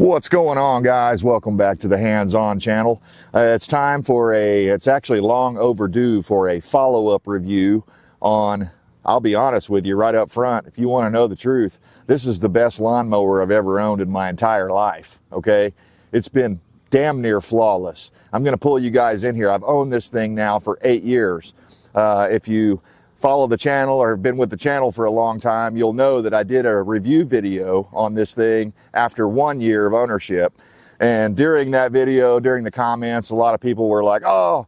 What's going on, guys? Welcome back to the Hands-On channel. It's time for it's actually long overdue for a follow-up review on, I'll be honest with you right up front, if you want to know the truth, this is the best lawnmower I've ever owned in my entire life, okay? It's been damn near flawless. I'm going to pull you guys in here. I've owned this thing now for 8 years. If you follow the channel or have been with the channel for a long time, you'll know that I did a review video on this thing after 1 year of ownership. And during that video, during the comments, a lot of people were like, oh,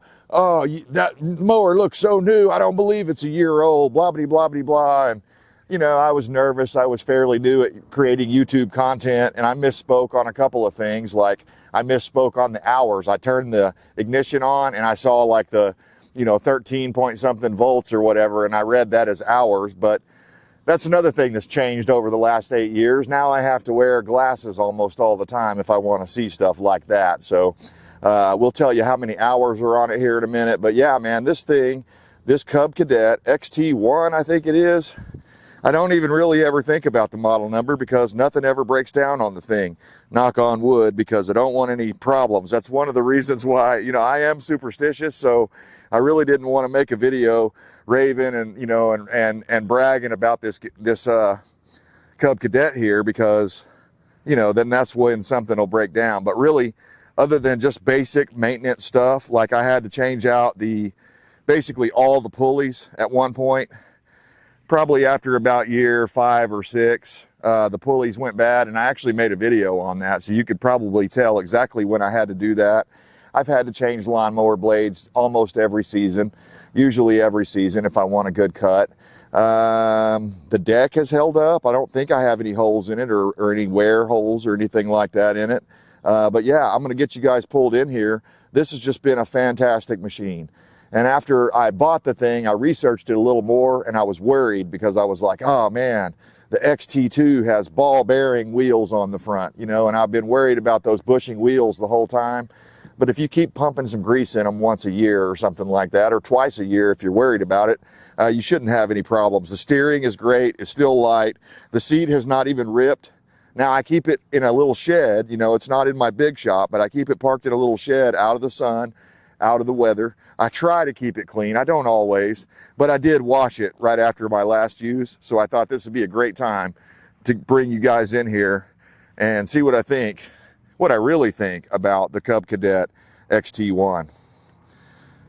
that mower looks so new. I don't believe it's a year old, blah, blah, blah, blah, blah. And, you know, I was nervous. I was fairly new at creating YouTube content, and I misspoke on a couple of things. Like I misspoke on the hours. I turned the ignition on and I saw like the 13 point something volts or whatever, and I read that as hours. But that's another thing that's changed over the last 8 years. Now I have to wear glasses almost all the time if I want to see stuff like that. So we'll tell you how many hours are on it here in a minute. But yeah, man, this thing, this Cub Cadet XT1, I think it is. I don't even really ever think about the model number because nothing ever breaks down on the thing. Knock on wood, because I don't want any problems. That's one of the reasons why, I am superstitious. So I really didn't want to make a video raving and and bragging about this Cub Cadet here, because then that's when something will break down. But really, other than just basic maintenance stuff, like I had to change out basically all the pulleys at one point. Probably after about year 5 or 6, the pulleys went bad, and I actually made a video on that, so you could probably tell exactly when I had to do that. I've had to change lawnmower blades almost every season, usually every season if I want a good cut. The deck has held up. I don't think I have any holes in it or any wear holes or anything like that in it. But yeah, I'm going to get you guys pulled in here. This has just been a fantastic machine. And after I bought the thing, I researched it a little more, and I was worried because I was like, oh man, the XT2 has ball bearing wheels on the front, and I've been worried about those bushing wheels the whole time. But if you keep pumping some grease in them once a year or something like that, or twice a year if you're worried about it, you shouldn't have any problems. The steering is great. It's still light. The seat has not even ripped. Now I keep it in a little shed, it's not in my big shop, but I keep it parked in a little shed out of the sun, out of the weather. I try to keep it clean. I don't always, but I did wash it right after my last use. So I thought this would be a great time to bring you guys in here and see what I really think about the Cub Cadet XT1.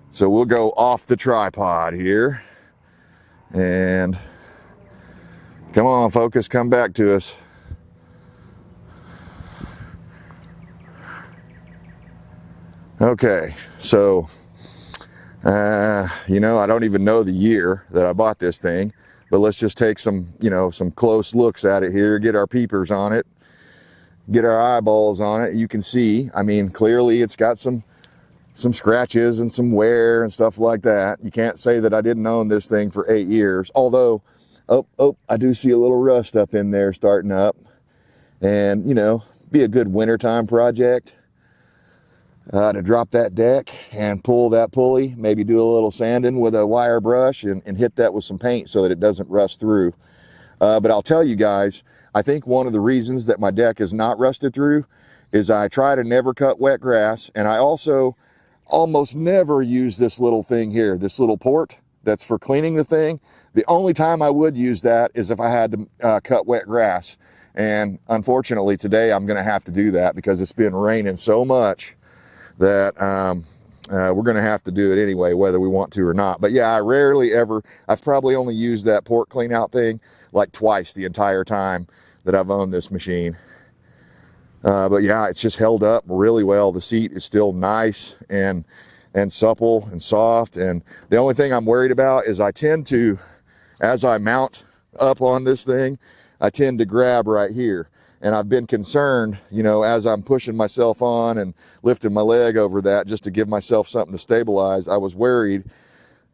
So we'll go off the tripod here, and come on, focus, come back to us. Okay, so I don't even know the year that I bought this thing, but let's just take some close looks at it here, get our peepers on it, get our eyeballs on it. You can see, clearly it's got some scratches and some wear and stuff like that. You can't say that I didn't own this thing for 8 years, although, I do see a little rust up in there starting up, and, be a good wintertime project. To drop that deck and pull that pulley, maybe do a little sanding with a wire brush and hit that with some paint so that it doesn't rust through. But I'll tell you guys, I think one of the reasons that my deck is not rusted through is I try to never cut wet grass, and I also almost never use this little thing here, this little port that's for cleaning the thing. The only time I would use that is if I had to cut wet grass. And unfortunately today I'm going to have to do that because it's been raining so much that we're going to have to do it anyway, whether we want to or not. But yeah, I've probably only used that port clean out thing like twice the entire time that I've owned this machine. But yeah, it's just held up really well. The seat is still nice and supple and soft. And the only thing I'm worried about is I tend to, as I mount up on this thing, I tend to grab right here. And I've been concerned, as I'm pushing myself on and lifting my leg over that just to give myself something to stabilize, I was worried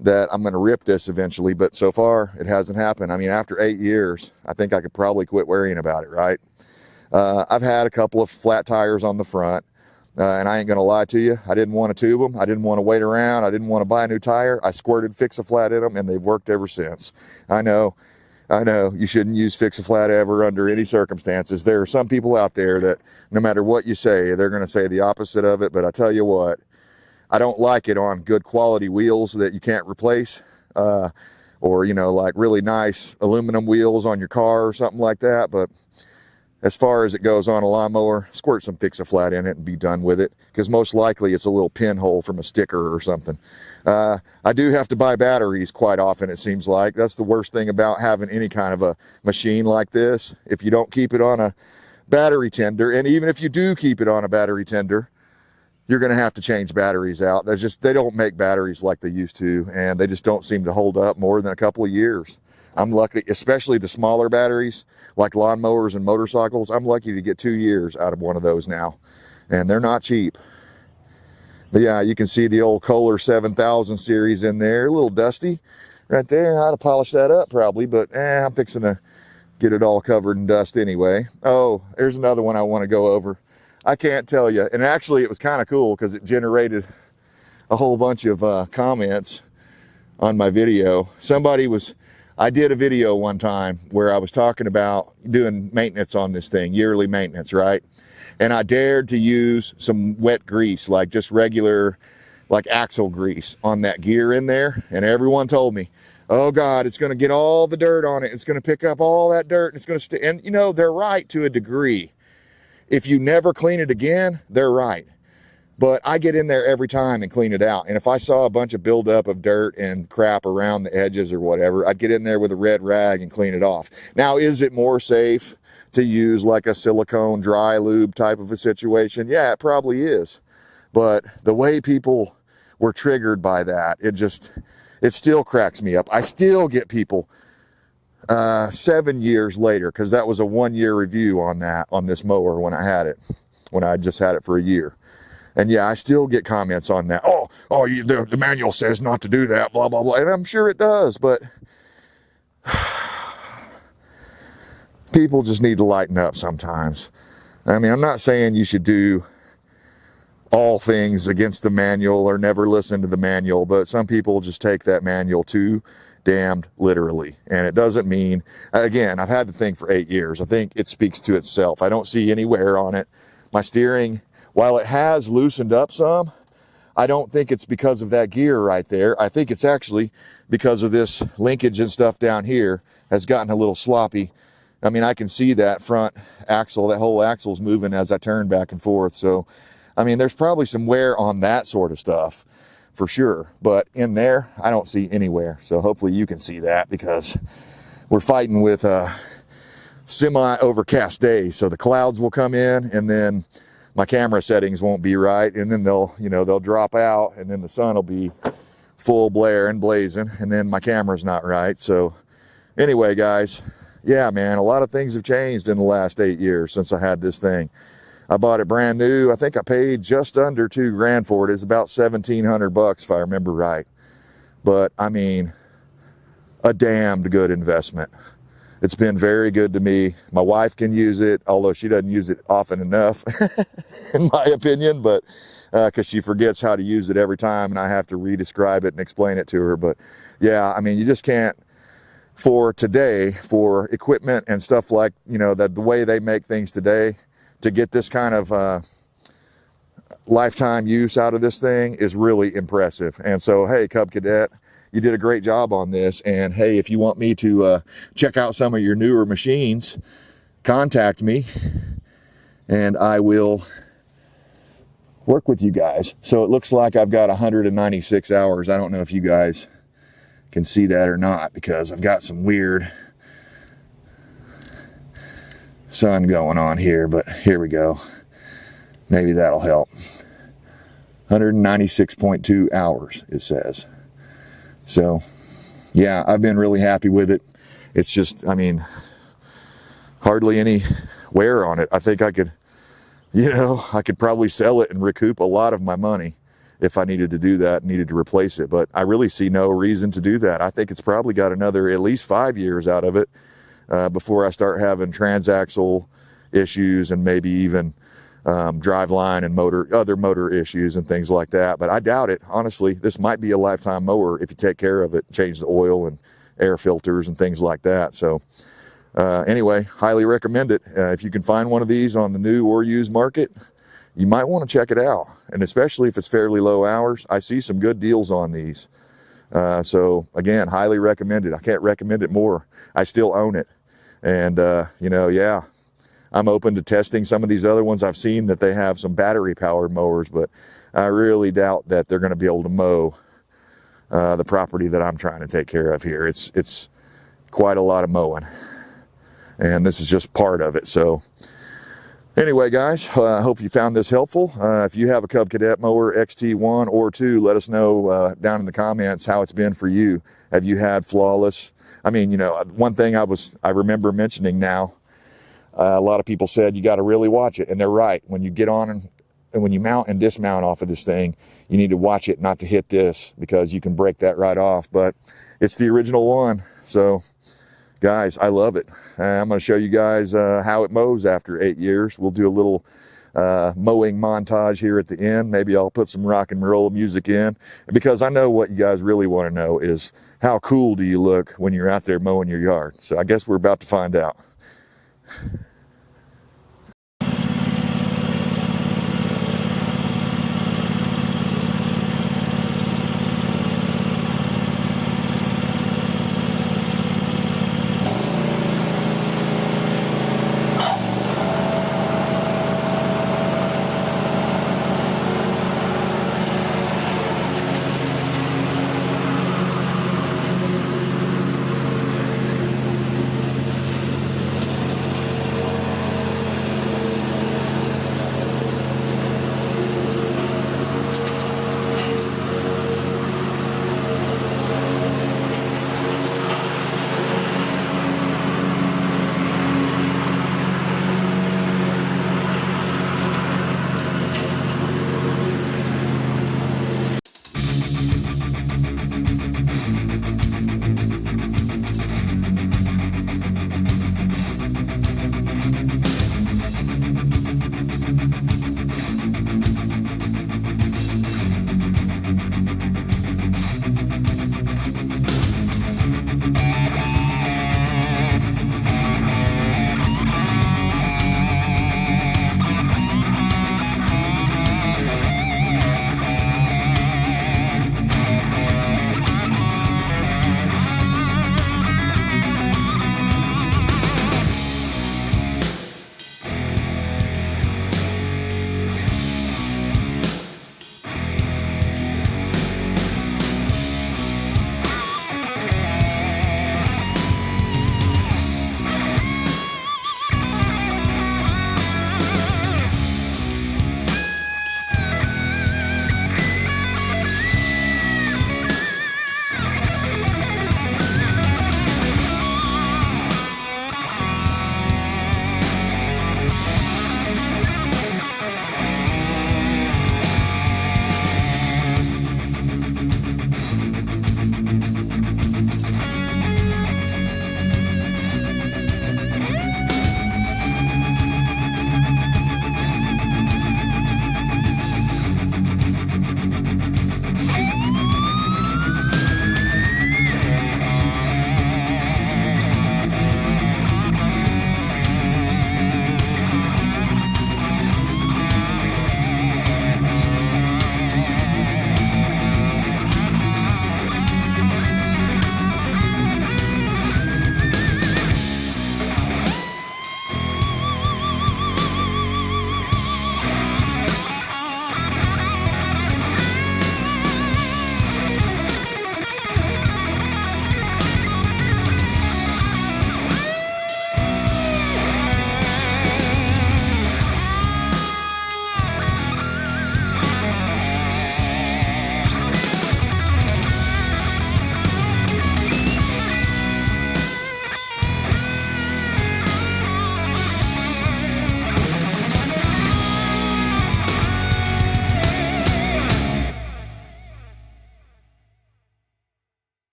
that I'm going to rip this eventually, but so far it hasn't happened. After 8 years, I think I could probably quit worrying about it, right? I've had a couple of flat tires on the front, and I ain't going to lie to you. I didn't want to tube them. I didn't want to wait around. I didn't want to buy a new tire. I squirted Fix-A-Flat in them, and they've worked ever since. I know I know you shouldn't use fix-a-flat ever under any circumstances. There are some people out there that no matter what you say, they're going to say the opposite of it. But I tell you what, I don't like it on good quality wheels that you can't replace, or, you know, like really nice aluminum wheels on your car or something like that. But as far as it goes on a lawnmower, squirt some fix-a-flat in it and be done with it, because most likely it's a little pinhole from a sticker or something. I do have to buy batteries quite often, it seems like. That's the worst thing about having any kind of a machine like this. If you don't keep it on a battery tender, and even if you do keep it on a battery tender, you're going to have to change batteries out. They don't make batteries like they used to, and they just don't seem to hold up more than a couple of years. I'm lucky, especially the smaller batteries, like lawnmowers and motorcycles. I'm lucky to get 2 years out of one of those now, and they're not cheap. But yeah, you can see the old Kohler 7000 series in there, a little dusty right there. I'd have polished that up probably, but I'm fixing to get it all covered in dust anyway. Oh, there's another one I want to go over. I can't tell you, and actually it was kind of cool because it generated a whole bunch of comments on my video. I did a video one time where I was talking about doing maintenance on this thing, yearly maintenance, right? And I dared to use some wet grease, like just regular, like axle grease on that gear in there. And everyone told me, oh God, it's going to get all the dirt on it. It's going to pick up all that dirt and it's going to stay. And you know, they're right to a degree. If you never clean it again, they're right. But I get in there every time and clean it out. And if I saw a bunch of buildup of dirt and crap around the edges or whatever, I'd get in there with a red rag and clean it off. Now, is it more safe to use like a silicone dry lube type of a situation? Yeah, it probably is. But the way people were triggered by that, it still cracks me up. I still get people 7 years later, because that was a 1 year review on this mower when I just had it for a year. And yeah, I still get comments on that. The manual says not to do that, blah, blah, blah. And I'm sure it does, but people just need to lighten up sometimes. I mean, I'm not saying you should do all things against the manual or never listen to the manual, but some people just take that manual too damned literally. And it doesn't mean, again, I've had the thing for 8 years. I think it speaks to itself. I don't see any wear on it. My steering, while it has loosened up some, I don't think it's because of that gear right there. I think it's actually because of this linkage and stuff down here has gotten a little sloppy. I mean, I can see that front axle, that whole axle's moving as I turn back and forth. So, I mean, there's probably some wear on that sort of stuff for sure. But in there, I don't see any wear. So hopefully you can see that, because we're fighting with a semi-overcast day. So the clouds will come in, and then my camera settings won't be right, and then they'll drop out, and then the sun will be full blare and blazing, and then my camera's not right. So anyway, guys, yeah, man, a lot of things have changed in the last 8 years since I had this thing. I bought it brand new. I think I paid just under $2,000 for it. It's about $1,700 if I remember right. But I mean, a damned good investment. It's been very good to me. My wife can use it, although she doesn't use it often enough, in my opinion, but because she forgets how to use it every time, and I have to re-describe it and explain it to her. But yeah, I mean, you just can't, for today, for equipment and stuff like, the way they make things today, to get this kind of lifetime use out of this thing is really impressive. And so, hey, Cub Cadet, you did a great job on this. And hey, if you want me to check out some of your newer machines, contact me and I will work with you guys. So it looks like I've got 196 hours. I don't know if you guys can see that or not, because I've got some weird sun going on here, but here we go. Maybe that'll help. 196.2 hours, it says. So, yeah, I've been really happy with it. It's just, I mean, hardly any wear on it. I think I could probably sell it and recoup a lot of my money if I needed to do that, needed to replace it. But I really see no reason to do that. I think it's probably got another at least 5 years out of it before I start having transaxle issues and maybe even driveline and other motor issues and things like that. But I doubt it. Honestly, this might be a lifetime mower if you take care of it, change the oil and air filters and things like that. So anyway, highly recommend it. If you can find one of these on the new or used market, you might want to check it out. And especially if it's fairly low hours, I see some good deals on these. So again, highly recommend it. I can't recommend it more. I still own it. And, you know, yeah, I'm open to testing some of these other ones. I've seen that they have some battery powered mowers, but I really doubt that they're going to be able to mow the property that I'm trying to take care of here. It's quite a lot of mowing, and this is just part of it. So anyway, guys, I hope you found this helpful. If you have a Cub Cadet mower XT1 or 2, let us know down in the comments how it's been for you. Have you had flawless? I mean, you know, one thing I remember mentioning now, a lot of people said you got to really watch it, and they're right. When you get on and when you mount and dismount off of this thing, you need to watch it not to hit this, because you can break that right off. But it's the original one. So guys, I love it. I'm going to show you guys how it mows after 8 years. We'll do a little mowing montage here at the end. Maybe I'll put some rock and roll music in, because I know what you guys really want to know is how cool do you look when you're out there mowing your yard. So I guess we're about to find out.